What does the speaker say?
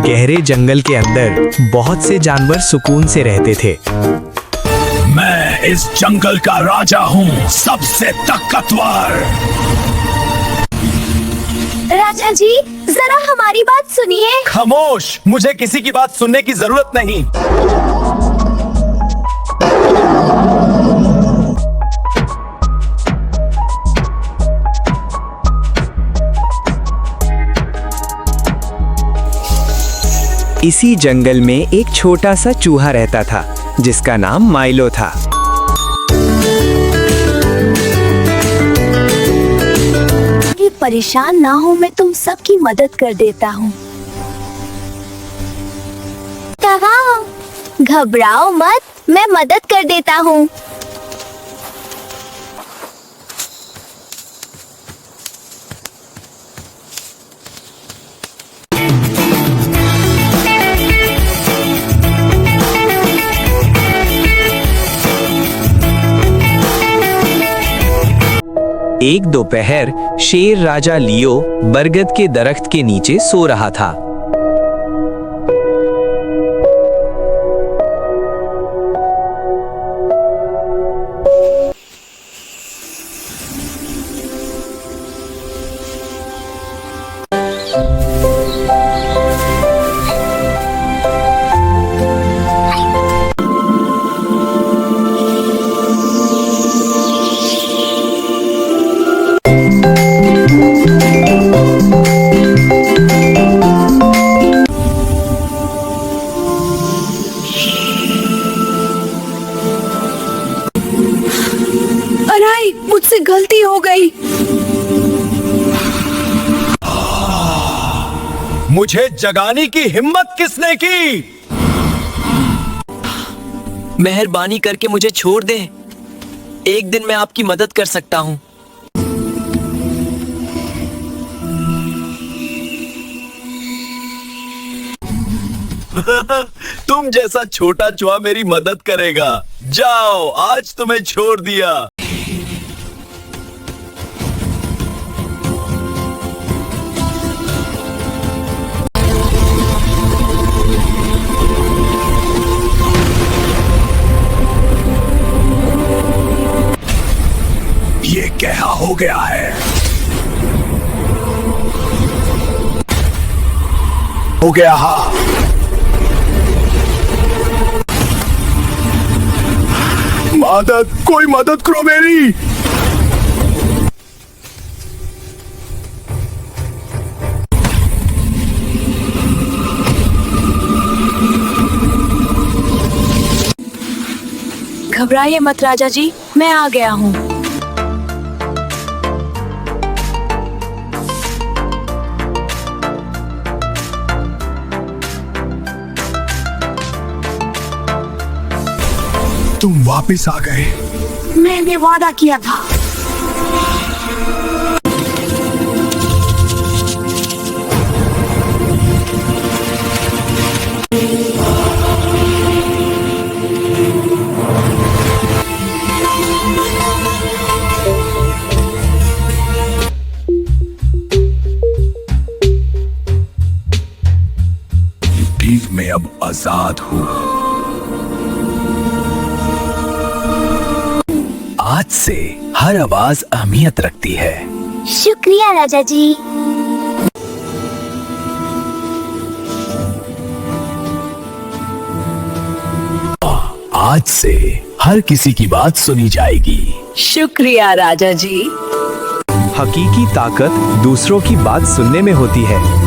गहरे जंगल के अंदर बहुत से जानवर सुकून से रहते थे। मैं इस जंगल का राजा हूँ, सबसे ताकतवर। राजा जी, जरा हमारी बात सुनिए। खामोश, मुझे किसी की बात सुनने की जरूरत नहीं। इसी जंगल में एक छोटा सा चूहा रहता था जिसका नाम माइलो था। परेशान ना हो, मैं तुम सबकी मदद कर देता हूँ। घबराओ मत, मैं मदद कर देता हूँ। एक दोपहर शेर राजा लियो बरगद के दरख्त के नीचे सो रहा था। मुझसे गलती हो गई। मुझे जगाने की हिम्मत किसने की? मेहरबानी करके मुझे छोड़ दें। एक दिन मैं आपकी मदद कर सकता हूँ। तुम जैसा छोटा चूहा मेरी मदद करेगा? जाओ, आज तुम्हें छोड़ दिया। ये क्या हो गया है? हो गया। हाँ, मदद, कोई मदद करो मेरी। घबराइए मत राजा जी, मैं आ गया हूँ। तुम वापस आ गए। मैंने वादा किया था। ठीक, मैं अब आजाद हूँ। आज से हर आवाज अहमियत रखती है। शुक्रिया राजा जी। आज से हर किसी की बात सुनी जाएगी। शुक्रिया राजा जी। हकीकी ताकत दूसरों की बात सुनने में होती है।